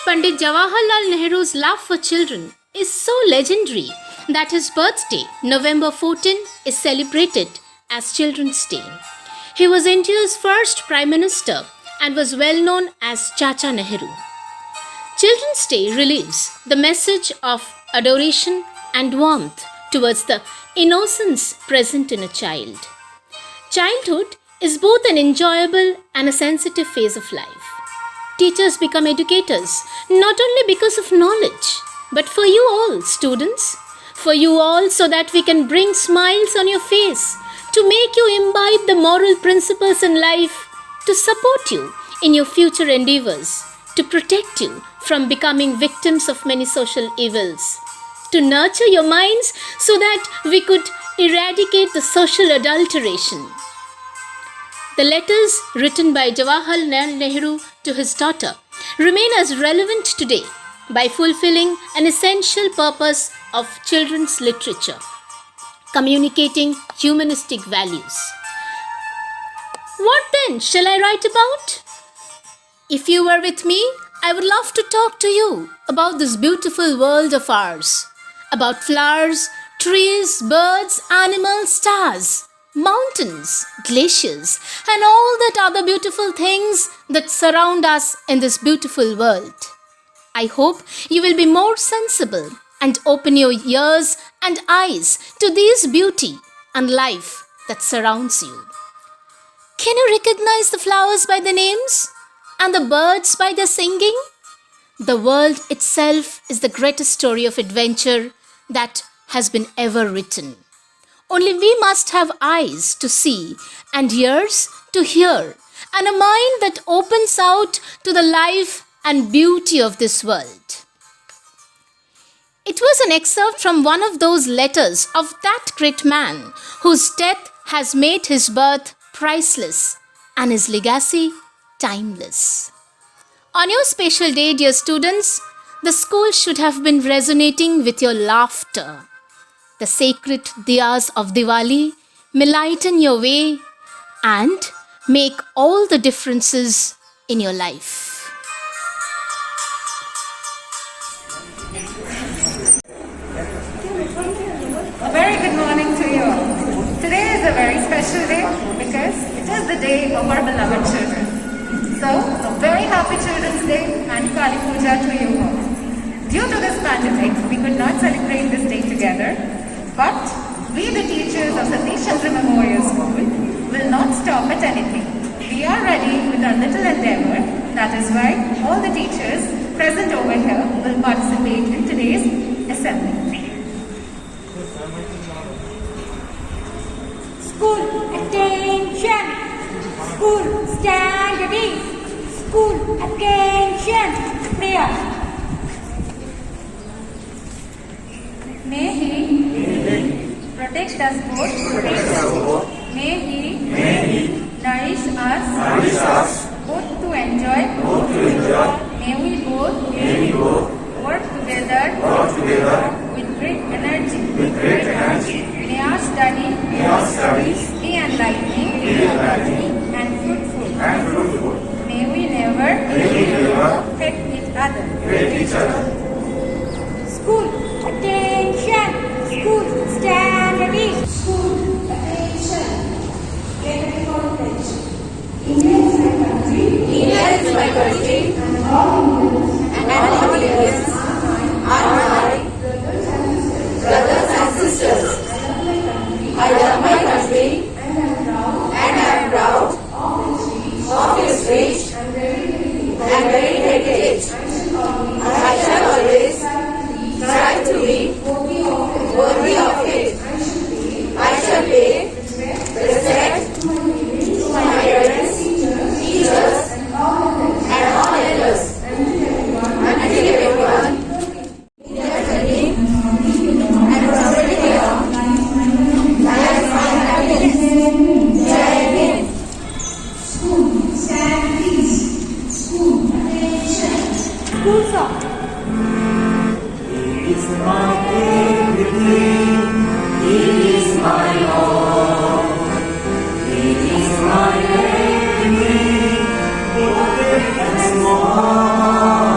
Pandit Jawaharlal Nehru's love for children is so legendary that his birthday, November 14, is celebrated as Children's Day. He was India's first Prime Minister and was well known as Chacha Nehru. Children's Day relieves the message of adoration and warmth towards the innocence present in a child. Childhood is both an enjoyable and a sensitive phase of life. Teachers become educators not only because of knowledge, but for you all, students. For you all, so that we can bring smiles on your face, to make you imbibe the moral principles in life, to support you in your future endeavors, to protect you from becoming victims of many social evils, to nurture your minds so that we could eradicate the social adulteration. The letters written by Jawaharlal Nehru to his daughter remain as relevant today by fulfilling an essential purpose of children's literature, communicating humanistic values. What then shall I write about? If you were with me, I would love to talk to you about this beautiful world of ours, about flowers, trees, birds, animals, stars, mountains, glaciers, and all that other beautiful things that surround us in this beautiful world. I hope you will be more sensible and open your ears and eyes to this beauty and life that surrounds you. Can you recognize the flowers by their names and the birds by their singing? The world itself is the greatest story of adventure that has been ever written. Only we must have eyes to see and ears to hear and a mind that opens out to the life and beauty of this world. It was an excerpt from one of those letters of that great man whose death has made his birth priceless and his legacy timeless. On your special day, dear students, the school should have been resonating with your laughter. The sacred diyas of Diwali may lighten your way and make all the differences in your life. A very good morning to you all. Today is a very special day because it is the day of our beloved children. So, a very happy Children's Day and Kali Puja to you all. Due to this pandemic, we could not celebrate this day together, but we, the teachers of Satish Chandra Memorial School, will not stop at anything. We are ready with our little endeavor. That is why all the teachers present over here will participate in today's assembly. School, attention! School, stand ready! School, attention! Prayer. May He protect us both. May He nourish us both to enjoy. May we both work together with great energy. May our studies be enlightening and fruitful. May we never affect each other. School, attention! School, stand ready! School, attention! Get acknowledged. India is my country. And all Indians are my brothers and sisters. I love my country and I am proud of its rich and varied heritage. I shall always try to be worthy of it. I shall pay respect to my parents, teachers, and all elders. Until everyone India dream and prosperity of life and happiness. Jai Hind. School, stand please. School, attention. School song. It's my everything, it is my all. It is my everything, both big and small.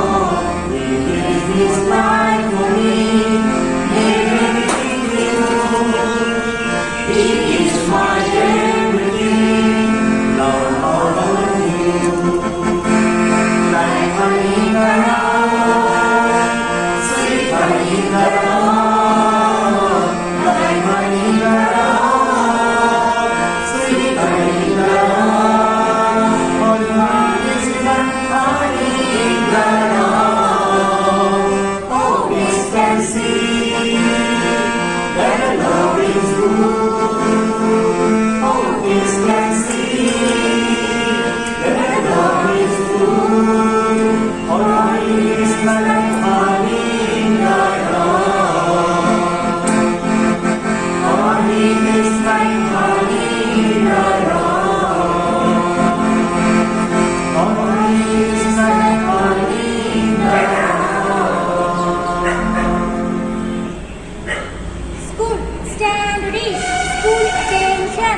School, stand ready. School, attention.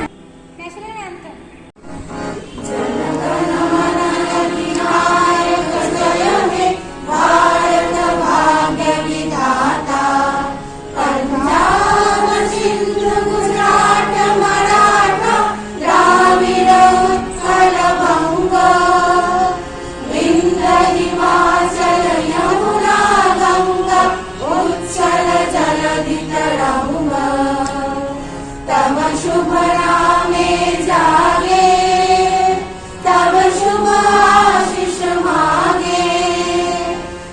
National anthem. तब शुभ नामे जागे, तब शुभ आशीष मागे,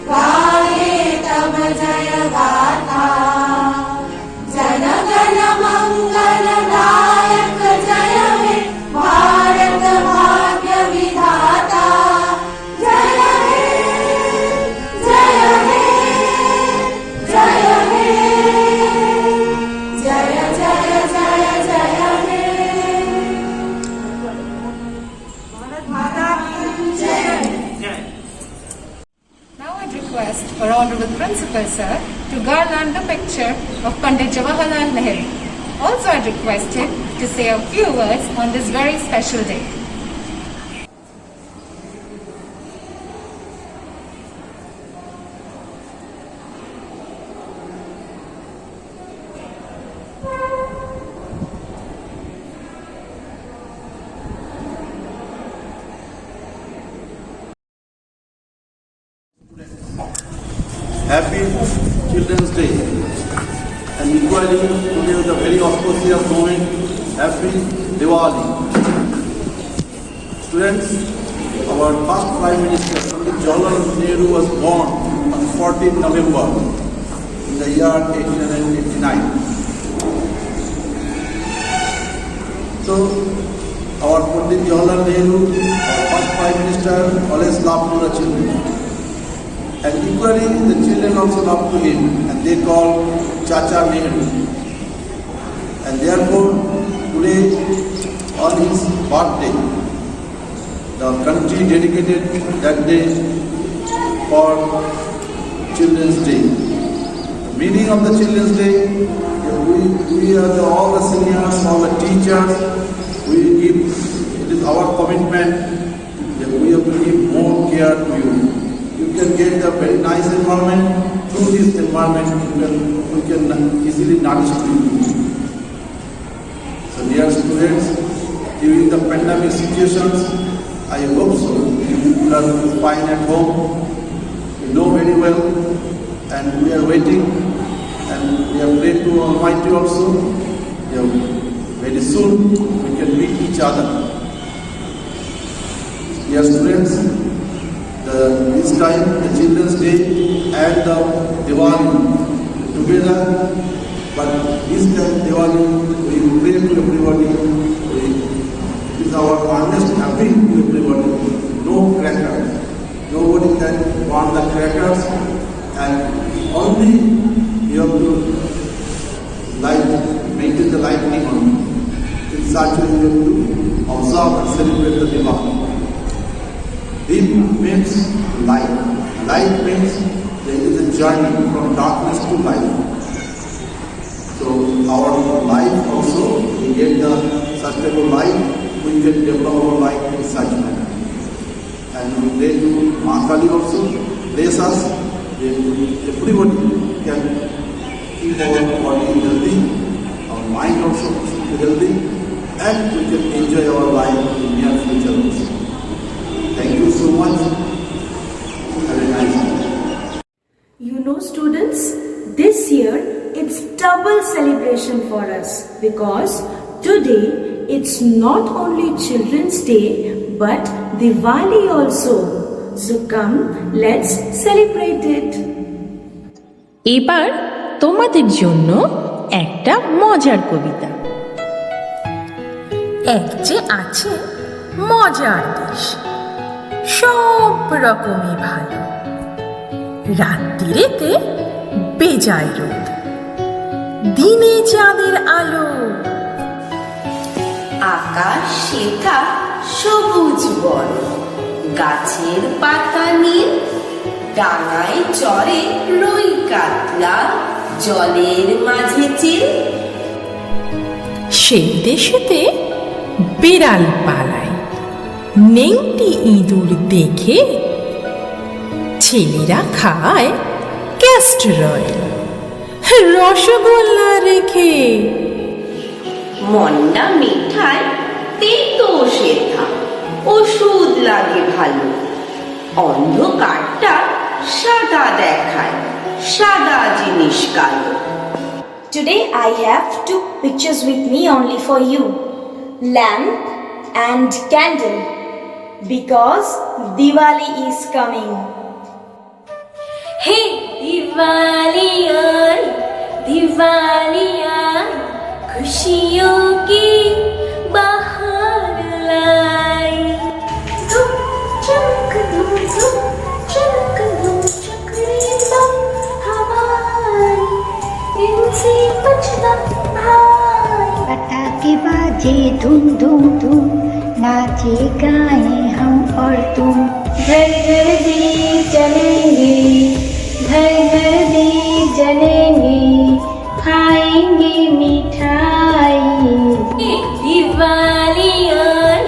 गाए तब जय गाथा। जन गण मंगल दायक जय हे भारत भाग्य विधाता। जय हे जय हे जय हे जय जय जय जय हे। भारत माता की जय। Now I request our Honorable Principal Sir to garland the picture of Pandit Jawaharlal Nehru. Also I request him to say a few words on this very special day. Happy Children's Day. And equally, today is a very auspicious moment. Happy Diwali. Students, our first Prime Minister, Pandit Jawaharlal Nehru, was born on 14 November in the year 1889. So, our Pandit Jawaharlal Nehru, our first Prime Minister, always loved the children. And equally, the children also love to him, and they call Chacha Nehru. And therefore, today, on his birthday, the country dedicated that day for Children's Day. The meaning of the Children's Day, we are all the seniors, all the teachers, we give, it is our commitment that we have to give more care to you. You can get a very nice environment. Through this environment, we can easily nourish you. So dear students, during the pandemic situations, I hope so. You are fine at home. You know very well, and we are waiting, and we are praying to Almighty also. Very soon we can meet each other. Dear students, this time, the Children's Day and the Diwali together, but this time Diwali, we pray to everybody, it is our honest appeal to everybody, no crackers. Nobody can burn the crackers, and only you have to maintain the lightning only. In such a way you have to observe and celebrate the Diwali. Deep means light. Light means there is a journey from darkness to light. So our life also, we get the sustainable life, we can develop our life in such manner. And we pray to Ma Kali also, bless us, that everybody can keep our body healthy, our mind also should be healthy, and we can enjoy our life in near future also. Thank you so much. Have a nice students, this year it's double celebration for us because today it's not only Children's Day but Diwali also. So come, let's celebrate it. এবার তোমাদের জন্য একটা মজার কবিতা। এক যে আছে মজার দেশ, সব রকমই ভালো, রাত্রিরেতে বেজায় রোদ, দিনে চাঁদের আলো, আকাশ শেখা সবুজ বন, গাছের পাতা নীল, ডাঙায় চড়ে রুই কাতলা, জলের মাঝে চিল। সেই দেশেতে বিড়াল পালায়, নেংটি ইঁদুর দেখে ছেলেরা খায় ক্যাস্টর অয়েল, রসগোল্লা রেখে। মন্ডা মিঠাই তেতো শেথা, ওষুধ লাগে ভালো, অন্ধকারটা সাদা দেখায়, সাদা জিনিস কালো। Today I have two pictures with me only for you. Lamp and candle. Because Diwali is coming. Hey Diwali aayi, Diwali aayi, खुशियों की बहार लाई। धूम चमक धूम धूम चमक धूम चकड़ी बम हमारी, इनसे बचना भाई। पटाखे बाजे धूम धूम धूम, नाचे गाए हम और तुम। घर घर दीप जलेंगे, घर घर दीप जलेंगे, खाएंगे मिठाई। दिवाली आई,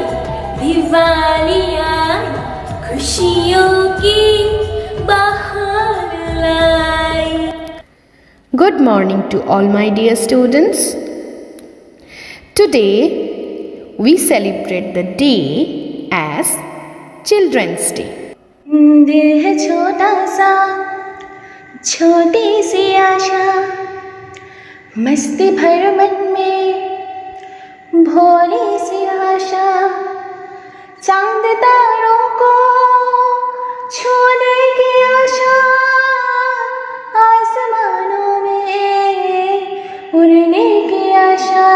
दिवाली आई, खुशियों की बहार लाई। Good morning to all my dear students. Today we celebrate the day as Children's Day. दिल है छोटा सा, छोटी सी आशा, मस्ती भर मन में भोली सी आशा, चांद तारों को छूने की आशा, आसमानों में उड़ने की आशा।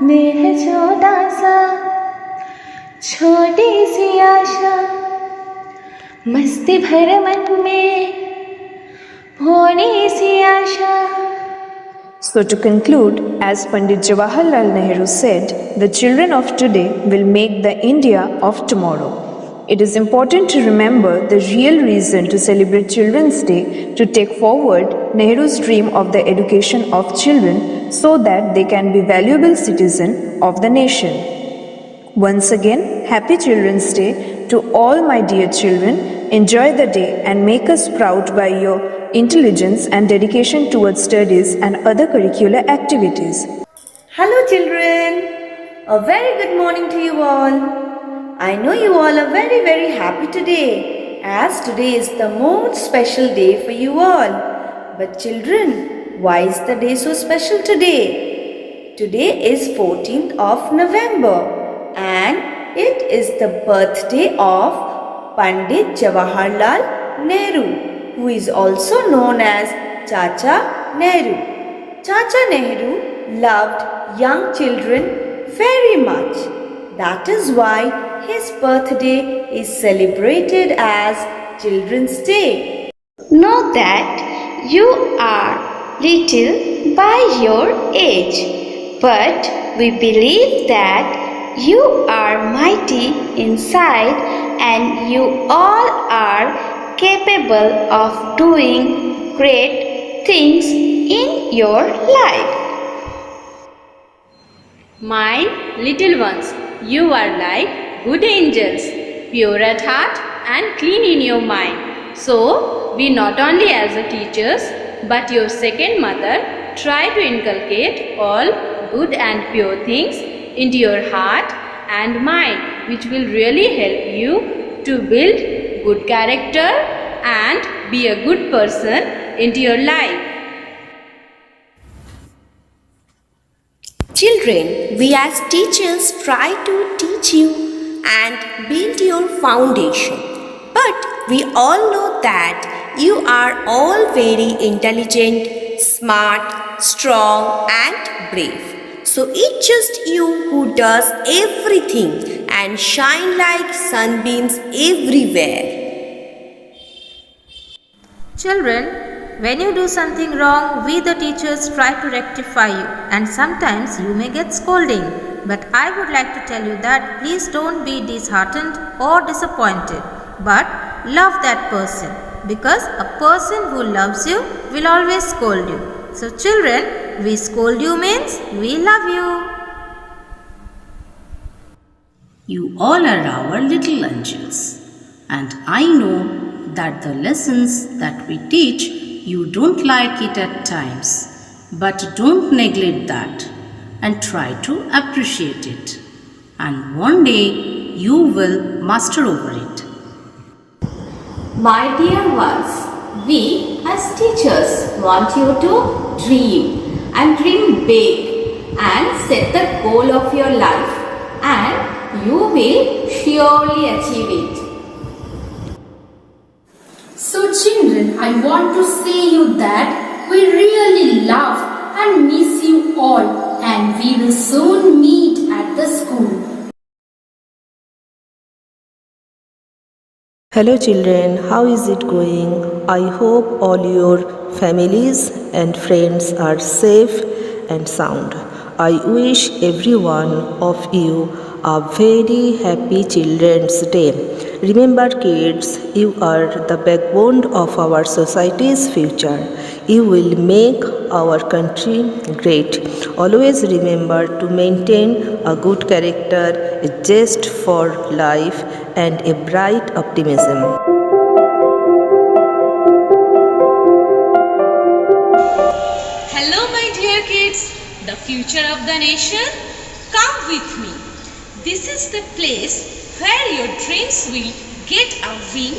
दिल है छोटा सा, छोटी सी आशा, मस्ती भर मन में भोली सी आशा। So to conclude, as Pandit Jawaharlal Nehru said, the children of today will make the India of tomorrow. It is important to remember the real reason to celebrate Children's Day, to take forward Nehru's dream of the education of children so that they can be valuable citizens of the nation. Once again, happy Children's Day to all my dear children. Enjoy the day and make us proud by your intelligence and dedication towards studies and other curricular activities. Hello children, a very good morning to you all. I know you all are very happy today, as today is the most special day for you all. But children, why is the day so special today? Today is 14th of November and it is the birthday of Pandit Jawaharlal Nehru, who is also known as Chacha Nehru. Chacha Nehru loved young children very much. That is why his birthday is celebrated as Children's Day. Know that you are little by your age, but we believe that you are mighty inside and you all are capable of doing great things in your life. My little ones, you are like good angels, pure at heart and clean in your mind. So, we not only as a teachers, but your second mother try to inculcate all good and pure things into your heart and mind, which will really help you to build good character and be a good person into your life. Children, we as teachers try to teach you and build your foundation. But we all know that you are all very intelligent, smart, strong and brave. So it's just you who does everything and shine like sunbeams everywhere. Children, when you do something wrong, we the teachers try to rectify you, and sometimes you may get scolding. But I would like to tell you that please don't be disheartened or disappointed, but love that person, because a person who loves you will always scold you. So children, we scold you means we love you. You all are our little angels, and I know that the lessons that we teach, you don't like it at times, but don't neglect that and try to appreciate it. And one day you will master over it. My dear ones, we as teachers want you to dream and dream big and set the goal of your life, and you will surely achieve it. So children, I want to say you that we really love and miss you all, and we will soon meet at the school. Hello children, how is it going? I hope all your families and friends are safe and sound. I wish every one of you a very happy Children's Day. Remember kids, you are the backbone of our society's future. You will make our country great. Always remember to maintain a good character, a zest for life and a bright optimism. Hello my dear kids, the future of the nation, come with me. This is the place where your dreams will get a wing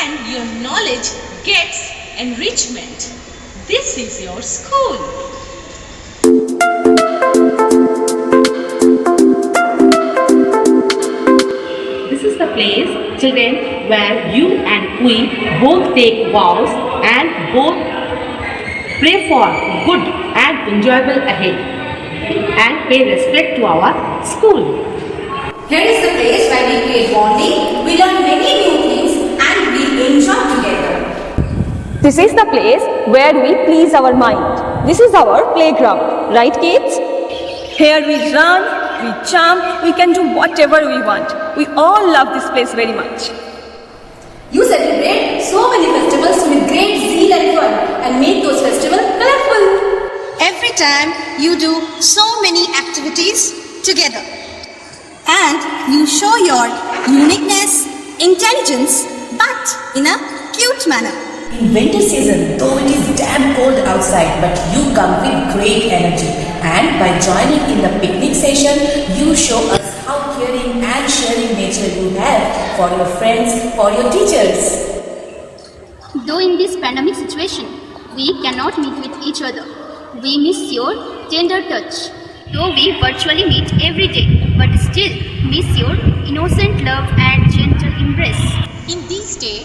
and your knowledge gets enrichment. This is your school. This is the place, children, where you and we both take vows and both pray for good and enjoyable ahead and pay respect to our school. Here is the place where we create bonding, we learn many new things and we enjoy together. This is the place where we please our mind. This is our playground, right kids? Here we run, we jump, we can do whatever we want. We all love this place very much. You celebrate so many festivals with great zeal and fun and make those festivals colorful. Every time you do so many activities together. And you show your uniqueness, intelligence, but in a cute manner. In winter season, though it is damn cold outside, but you come with great energy. And by joining in the picnic session, you show us how caring and sharing nature you have for your friends, for your teachers. Though in this pandemic situation, we cannot meet with each other, we miss your tender touch. Though we virtually meet every day, but still miss your innocent love and gentle embrace. In this day,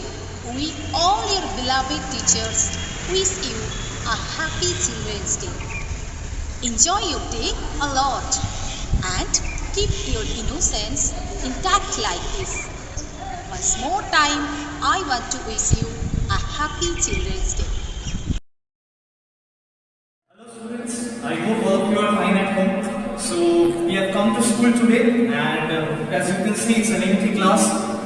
we all your beloved teachers wish you a happy Children's Day. Enjoy your day a lot and keep your innocence intact like this. Once more time, I want to wish you a happy Children's Day. I hope all of you are fine at home. So we have come to school today, and as you can see, it's an empty class.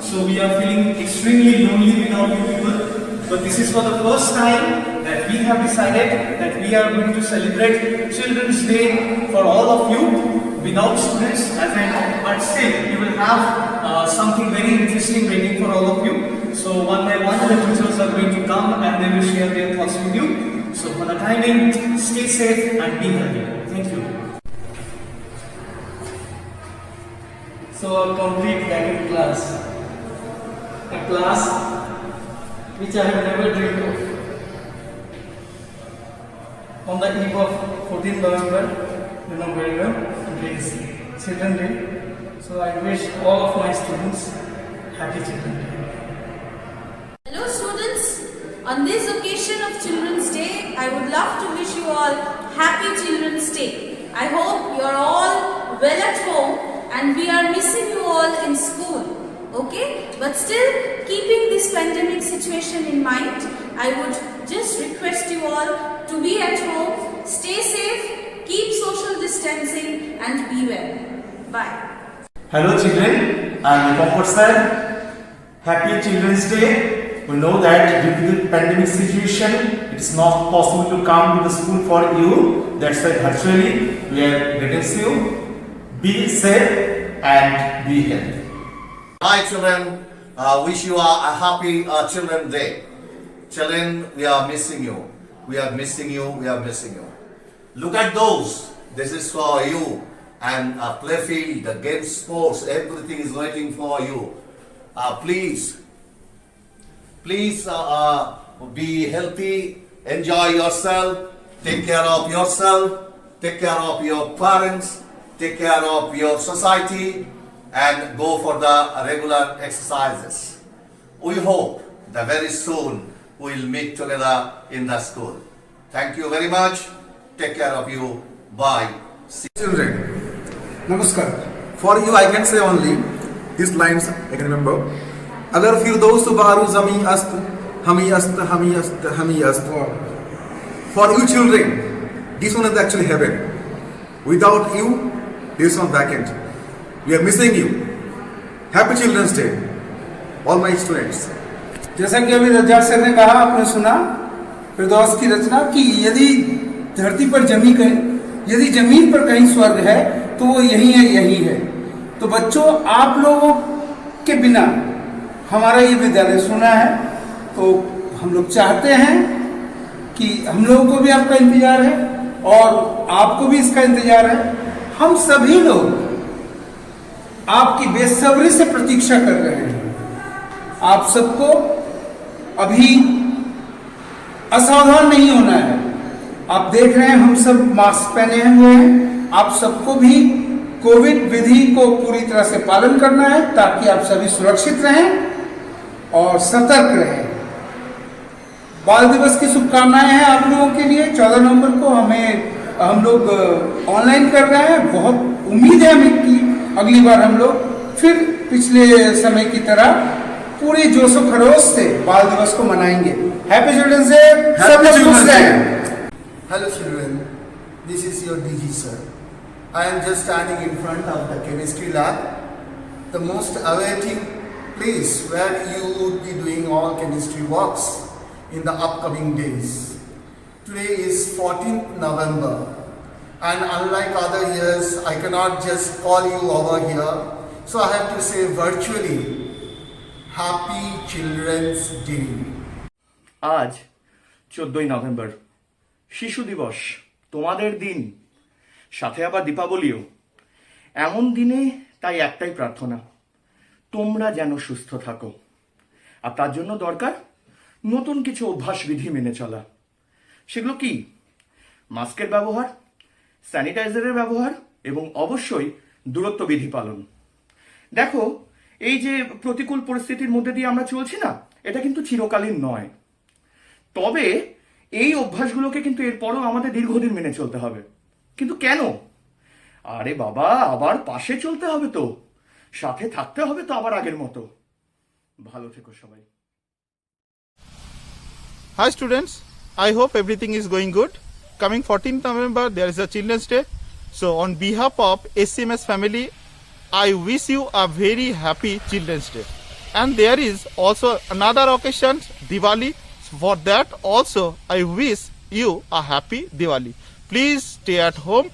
So we are feeling extremely lonely without you people. But this is for the first time that we have decided that we are going to celebrate Children's Day for all of you without students. But still, you will have something very interesting waiting for all of you. So one by one, the teachers are going to come and they will share their thoughts with you. So for the time being, stay safe and be healthy. Thank you. So a complete blanket class. A class which I have never dreamed of. On the eve of 14 November, you know very well, today is Children's Day. So I wish all of my students happy Children's Day. Hello students, on this occasion of Children's Day, I would love to wish you all happy Children's Day. I hope you are all well at home and we are missing you all in school. Okay, but still keeping this pandemic situation in mind, I would just request you all to be at home, stay safe, keep social distancing and be well. Bye. Hello children, I am Comfort sir. Happy Children's Day. We know that due to the pandemic situation, it is not possible to come to the school for you. That's why virtually we are greetings you. Be safe and be healthy. Hi children, wish you a happy Children's Day. Children, we are missing you. We are missing you. We are missing you. Look at those. This is for you. And play field, the game, sports, everything is waiting for you. Please be healthy, enjoy yourself, take care of yourself, take care of your parents, take care of your society, and go for the regular exercises. We hope that very soon we will meet together in the school. Thank you very much. Take care of you. Bye. See you. Children, Namaskar. For you I can say only these lines I can remember. अगर फिरदौस बारू ज़मी अस्त हमी अस्त हमी अस्त हमी अस्त. For you children, this one is actually heaven. Without you, this one vacant. We are missing you. Happy Children's Day, all my students. जैसा कि अभी रज्जाक सर ने कहा, आपने सुना फिरदौस की रचना कि यदि धरती पर यदि जमीन पर कहीं स्वर्ग है तो वो यही है, यही है. तो बच्चों, आप लोगों के बिना हमारा ये विद्यालय सुना है, तो हम लोग चाहते हैं कि हम लोगों को भी आपका इंतजार है और आपको भी इसका इंतजार है. हम सभी लोग आपकी बेसब्री से प्रतीक्षा कर रहे हैं. आप सबको अभी असावधान नहीं होना है. आप देख रहे हैं हम सब मास्क पहने हुए हैं. आप सबको भी कोविड विधि को पूरी तरह से पालन करना है ताकि आप सभी सुरक्षित रहें और सतर्क रहें. बाल दिवस की शुभकामनाएं हैं आप लोगों के लिए. 14 नवंबर को हम लोग ऑनलाइन कर रहे हैं. बहुत उम्मीद है हमें कि अगली बार हम लोग फिर पिछले समय की तरह पूरे जोशो खरोश से बाल दिवस को मनाएंगे. Happy children's day. सब लोग खुश रहें. Hello children, this is your DG sir. I am just standing in front of the chemistry lab, the most awaiting place where you would be doing all chemistry works in the upcoming days. Today is 14th November and unlike other years, I cannot just call you over here, so I have to say virtually, Happy Children's Day. आज 14 November শিশু দিবস, তোমাদের দিন, সাথে আবার দীপাবলিও. এমন দিনে তাই একটাই প্রার্থনা, তোমরা যেন সুস্থ থাকো. আর তার জন্য দরকার নতুন কিছু অভ্যাস বিধি মেনে চলা. সেগুলো কি? মাস্কের ব্যবহার, স্যানিটাইজারের ব্যবহার এবং অবশ্যই দূরত্ব বিধি পালন. দেখো, এই যে প্রতিকূল পরিস্থিতির মধ্যে দিয়ে আমরা চলছি না, এটা কিন্তু চিরকালীন নয়. তবে এই অভ্যাসগুলোকে কিন্তু এরপরও আমাদের দীর্ঘদিন মেনে চলতে হবে. কিন্তু কেন? আরে বাবা, আবার পাশে চলতে হবে তো, সাথে থাকতে হবে তো আবার আগের মতো. ভালো থেকো সবাই. Hi students, I hope everything is going good. Coming 14th November, there is a Children's Day. So on behalf of SCMS family, I wish you a very happy Children's Day. And there is also another occasion, Diwali. For that also, I wish you a happy Diwali. Please stay at home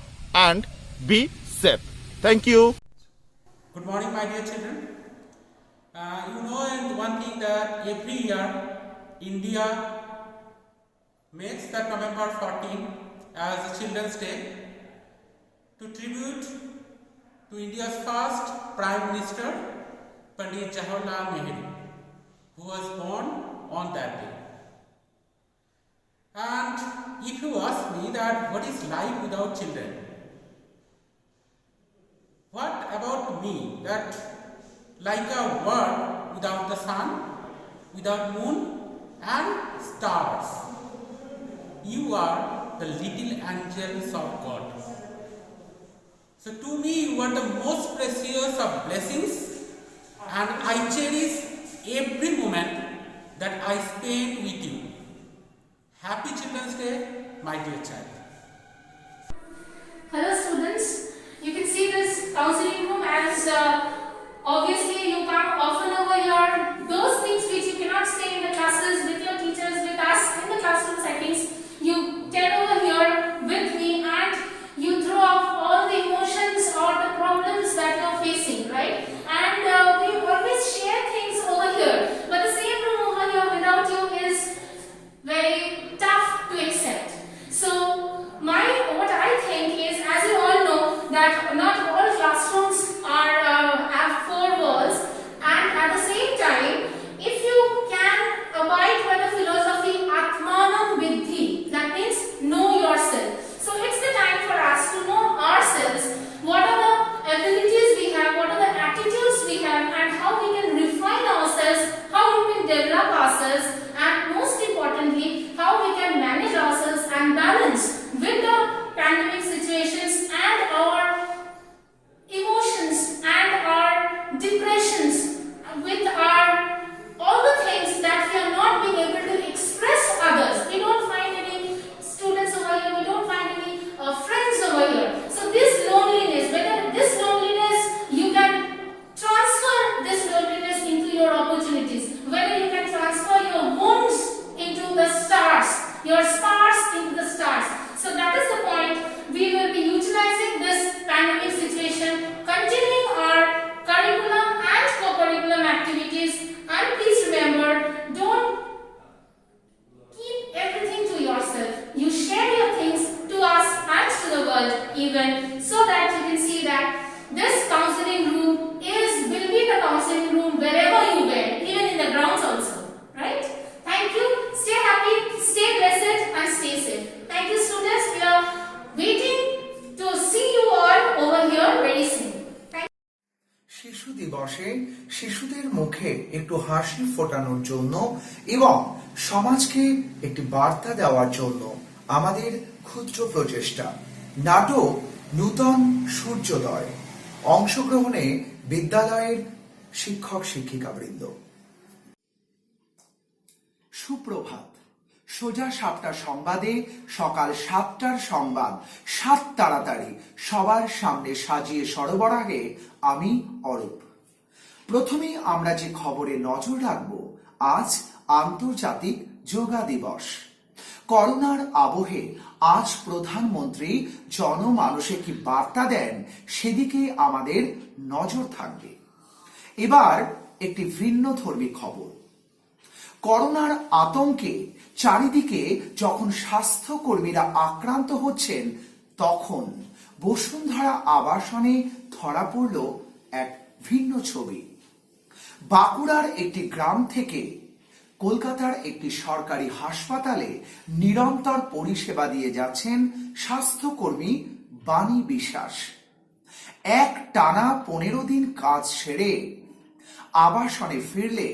and be safe. Thank you. Good morning, my dear children. You know one thing that every year India makes that November 14 as a Children's Day to tribute to India's first Prime Minister, Pandit Jawaharlal Nehru, who was born on that day. And if you ask me that what is life without children, what about me that like a world without the sun, without moon and stars, you are the little angels of God. So to me you are the most precious of blessings, and I cherish every moment that I spend with you. Happy Children's Day, my dear child. Hello students, you can see this counseling room as obviously you come often over here. Those things which you cannot say in the classes with your teachers, with us in the classroom settings, you tell over here with me, and you throw off all the emotions or the problems that you are facing, right? And we always share things over here, but the same room over here without you is very tough to accept. So what I think is, as you all know, that not all classrooms have four walls, and at the same time, if you can abide by the philosophy Atmanam Vidhi, that means know yourself. So it's the time for us to know ourselves, what are the abilities we have, what are the attitudes we have, and how we can refine ourselves, how we can develop ourselves, and most importantly, how we can manage ourselves and balance with the pandemic situations and our emotions and our depressions, with our all the things that we are not being able to express others. We don't find any students over here, we don't find any friends over here. So this loneliness, whether this loneliness, you can transfer this loneliness into your opportunities, whether you can transfer your wounds into the stars, your scars into the stars. So that is the point. We will be utilizing this pandemic situation, continuing our curriculum and co-curriculum activities. And please remember, don't keep everything to yourself. You share your things to us and to the world even, so that you can see that this counseling room will be the counseling room wherever you went, even in the grounds also. Right? Thank you. Stay happy, stay blessed, and stay safe. Thank you, students. We are waiting to see you all over here very soon. শিশু দিবসে শিশুদের মুখে একটু হাসি ফোটানোর জন্য এবং সমাজকে একটি বার্তা দেওয়ার জন্য আমাদের ক্ষুদ্র প্রচেষ্টা নাটক নূতন সূর্যোদয়, অংশগ্রহণে বিদ্যালয়ের শিক্ষক শিক্ষিকাবৃন্দ। সুপ্রভাত। সোজা 7টার সংবাদে সকাল 7টার সংবাদ 7 তাড়াতাড়ি সবার সামনে সাজিয়ে সরবরাহে আমি অরূপ। প্রথমেই আমরা যে খবরে নজর রাখব, আজ আন্তর্জাতিক যোগা দিবস। করোনার আবহে আজ প্রধানমন্ত্রী জনমানসে কি বার্তা দেন সেদিকে আমাদের নজর থাকবে। এবার একটি ভিন্নধর্মী খবর। করোনার আতঙ্কে চারিদিকে যখন স্বাস্থ্যকর্মীরা আক্রান্ত হচ্ছেন, তখন বসুন্ধরা আবাসনে ধরা পড়ল এক ভিন্ন ছবি। বাঁকুড়ার একটি গ্রাম থেকে কলকাতার একটি সরকারি হাসপাতালে নিরন্তর পরিষেবা দিয়ে যাচ্ছেন স্বাস্থ্যকর্মী বাণী বিশ্বাস। এক টানা 15 দিন কাজ সেরে আবাসনে ফিরলে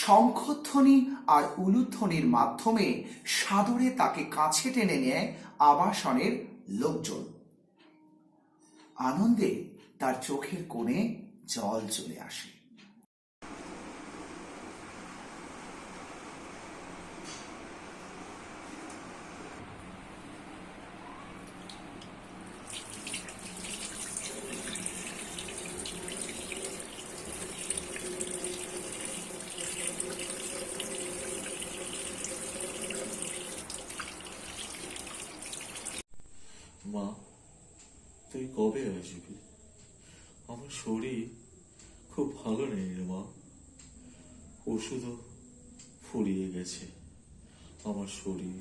শঙ্খধ্বনি আর উলুধ্বনির মাধ্যমে সাদরে তাকে কাছে টেনে নেয় আবাসনের লোকজন। আনন্দে তার চোখের কোণে জল চলে আসে। মা, তুই কবে আসবি? আমার শরীর খুব ভালো নেই রে মা। ওষুধও ফুরিয়ে গেছে আমার শরীর।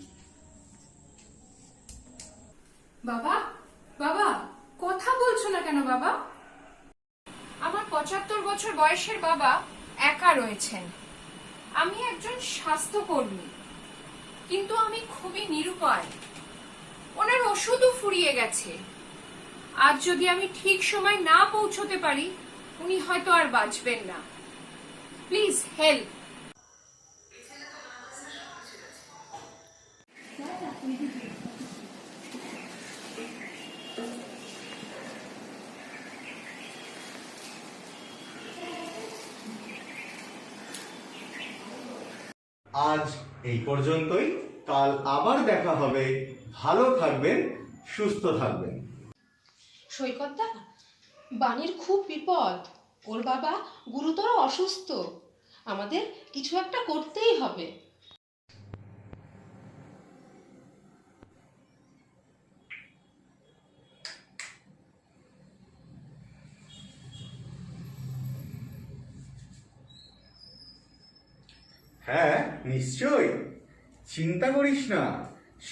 বাবা, বাবা, কথা বলছো না কেন বাবা? আমার 75 বছর বয়সের বাবা একা রয়েছেন। আমি একজন স্বাস্থ্যকর্মী, কিন্তু আমি খুবই নিরুপায়। ওনার ওষুধও ফুরিয়ে গেছে। আজ যদি আমি ঠিক সময় না পৌঁছতে পারি, উনি হয়তো আর বাঁচবেন না। Please help. আজ এই পর্যন্তই। কাল আবার দেখা হবে। ভালো থাকবেন, সুস্থ থাকবেন। সৈকতদা, বাণীর খুব বিপদ। ওর বাবা গুরুতর অসুস্থ। আমাদের কিছু একটা করতেই হবে। হ্যাঁ, নিশ্চয়ই। চিন্তা করিস না,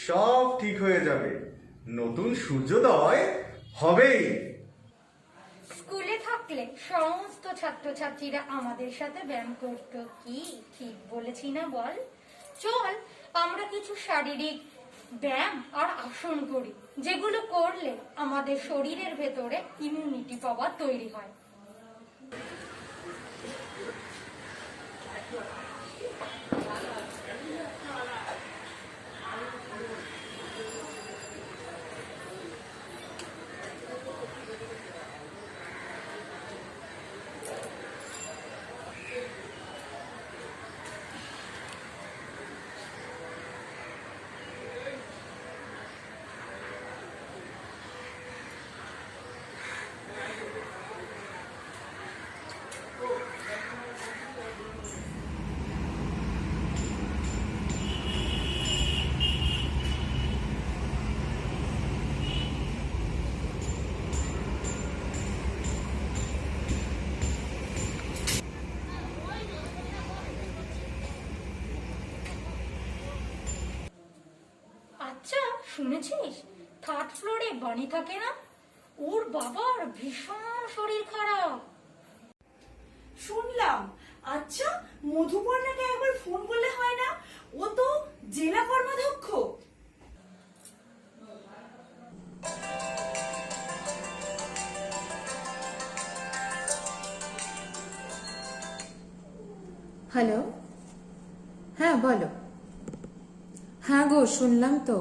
সব ঠিক হয়ে যাবে। নতুন সূর্যোদয় হবেই। স্কুলে থাকলে সমস্ত ছাত্রছাত্রীরা আমাদের সাথে ব্যায়াম করতো। কি ঠিক বলেছি না বল? চল আমরা কিছু শারীরিক ব্যায়াম আর আসন করি, যেগুলো করলে আমাদের শরীরের ভেতরে ইমিউনিটি পাওয়ার তৈরি হয়। আচ্ছা, শুনেছিস থার্ড ফ্লোরে বাণী থাকে না? ওর বাবার ভীষণ শরীর খারাপ। শুনলাম। আচ্ছা, মধুপর্ণাকে একবার ফোন করলে হয় না? ও তো জেলা কর্মাধ্যক্ষ। হ্যালো, হ্যাঁ বলো। হ্যাঁ গো, শুনলাম তো।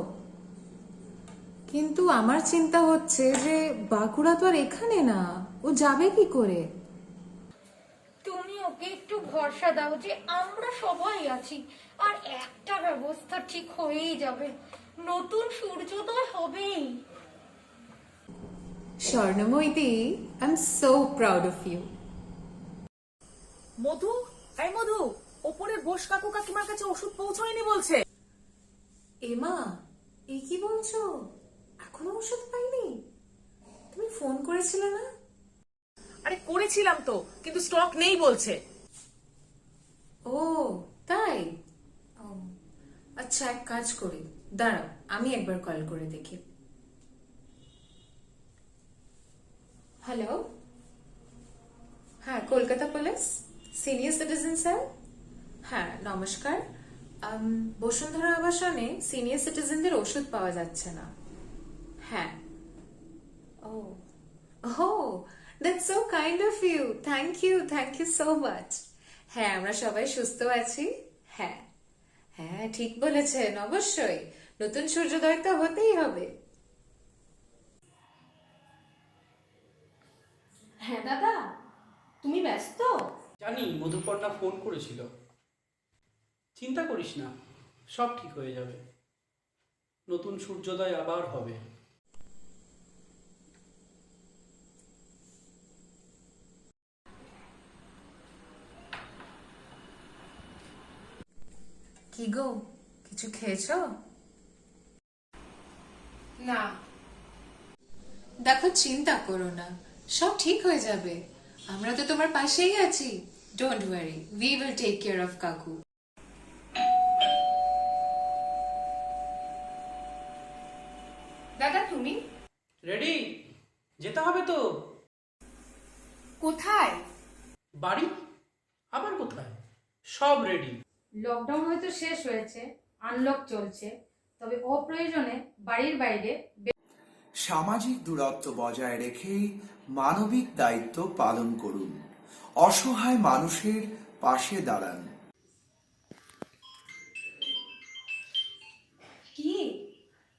কিন্তু আমার চিন্তা হচ্ছে যে বাঁকুড়া তো আর এখানে না, ও যাবে কি করে? তুমি ওকে একটু ভরসা দাও যে আমরা সবাই আছি, আর একটা ব্যবস্থা ঠিক হয়েই যাবে। নতুন সূর্যোদয় হবেই। Swarnamoyee, I am so proud of you. Madhu, এই মধু, ওপরে বোস কাকু কাকিমার কাছে ওষুধ পৌঁছয়নি বলছে। এমা, এই কি বলছো? এখনো ওষুধ পাইনি? তুমি ফোন করেছিলে না? আরে করেছিলাম তো, কিন্তু স্টক নেই বলছে। ও তাই? ও আচ্ছা, এক কাজ করি, দাঁড়াও আমি একবার কল করে দেখি। হ্যালো, হ্যাঁ Kolkata police, senior citizen sir. হ্যাঁ নমস্কার। বসুন্ধরা আবাসনে সিনিয়র সিটিজেনদের ওষুধ পাওয়া যাচ্ছে না। হ্যাঁ। ও ও, that's so kind of you. Thank you so much. হ্যাঁ, আমরা সবাই সুস্থ আছি। হ্যাঁ হ্যাঁ, ঠিক বলেছেন, অবশ্যই নতুন সূর্যোদয় তো হতেই হবে। হ্যাঁ দাদা, তুমি ব্যস্ত? জানি, মধুপর্ণা ফোন করেছিল। চিন্তা করিস না, সব ঠিক হয়ে যাবে। নতুন সূর্যোদয় আবার হবে। কি গো, কিছু খেয়েছো? না। দেখো, চিন্তা করো না, সব ঠিক হয়ে যাবে। আমরা তো তোমার পাশেই আছি। Don't worry, we will take care of কাকু। দাদা তুমি রেডি? যেতে হবে তো। কোথায়? বাড়ি? আবার কোথায়? সব রেডি। লকডাউন হয়তো শেষ হয়েছে, আনলক চলছে, তবে অপ্রয়োজনে বাড়ির বাইরে সামাজিক দূরত্ব বজায় রেখেই মানবিক দায়িত্ব পালন করুন। অসহায় মানুষের পাশে দাঁড়ান। কি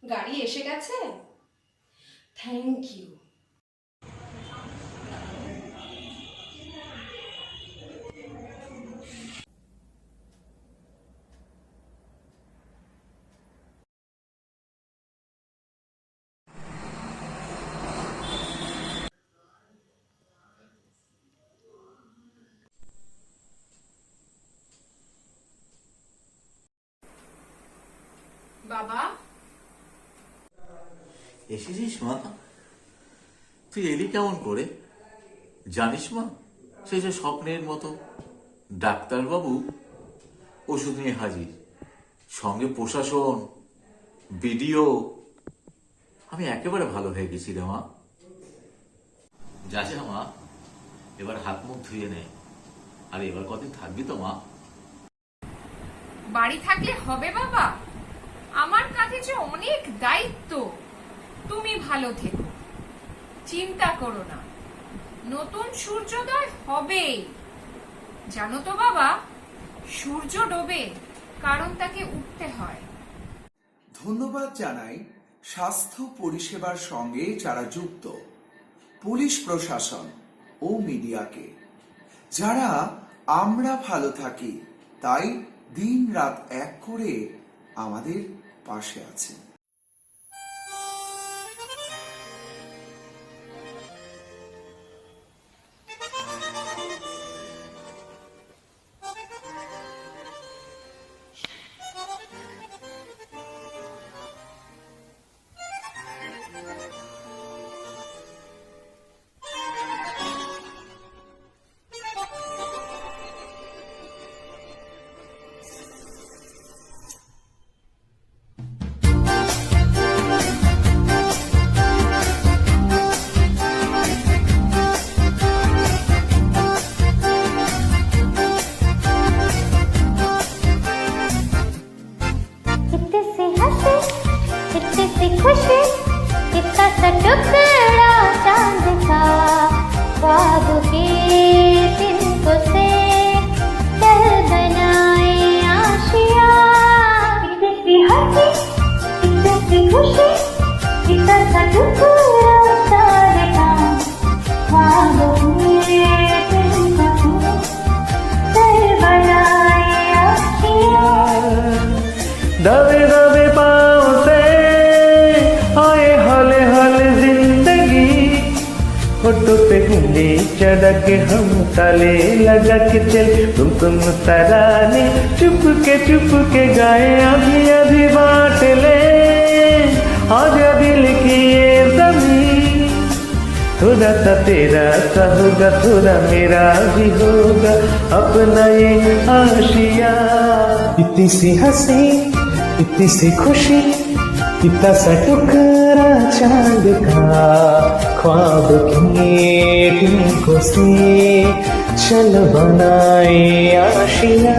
গাড়ি এসে গেছে? Thank you. বাবা, এসেছিস মা? তুই এলি কেমন করে? জানিস মা, সেই যে স্বপ্নের মতো ডাক্তারবাবু ওষুধ নিয়ে হাজির, সঙ্গে প্রশাসন, বিডিও। আমি একেবারে ভালো হয়ে গেছি রে মা। যা যা মা, এবার হাত মুখ ধুয়ে নে। আর এবার কদিন থাকবি তো মা? বাড়ি থাকলে হবে বাবা? আমার কাছে যে অনেক দায়িত্ব। তুমি ভালো থেকো, চিন্তা করো না, নতুন সূর্যোদয় হবে। জানো তো বাবা, সূর্য ডোবে কারণ তাকে উঠতে হয়। ধন্যবাদ জানাই স্বাস্থ্য পরিষেবার সঙ্গে যারা যুক্ত, পুলিশ প্রশাসন ও মিডিয়াকে, যারা আমরা ভালো থাকি তাই দিন রাত এক করে আমাদের পাশে আছে। दबे दबे पाँव से आए हौले हौले जिंदगी, होठों पे हिंदी चढ़क हम ताले लगा के चल तुम तराने, चुप के गाए अभी अभी बांट ले, आजा दिल की ये ज़मीन, थोड़ा सा तेरा सा होगा थोड़ा मेरा भी होगा अपना ये आशिया। इतनी सी हंसी इतनी सी खुशी, इतना सा टुकड़ा चांद का, ख्वाब के टिंकों से चल बनाए आशिया।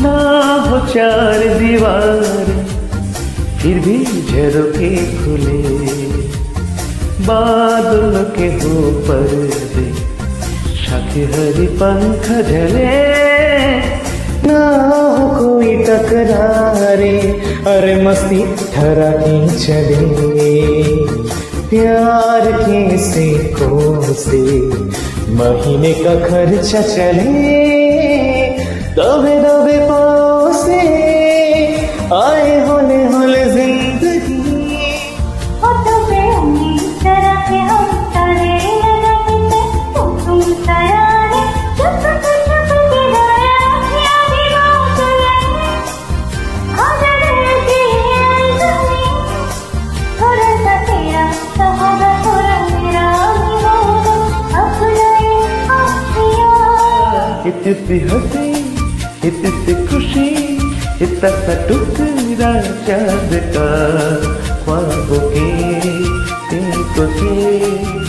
ना हो चार दीवार फिर भी झरोखे खुले, बादलों के ऊपर दे शाखे हरी पंख झले, ना हो कोई तकरारे अरे मस्ती ठहरा के चले, प्यार के सिक्कों से महीने का खर्चा चले, दबे दबे पाँव से आए होले होले जिंदगी, होठों पे उंगली चढ़ा के हम ताले लगा के तुम तराने, चुप के गाए अभी अभी बात ले, इतनी सी हंसी, इतनी सी खुशी, इतना सा टुकड़ा चांद का, ख्वाबों की एक सी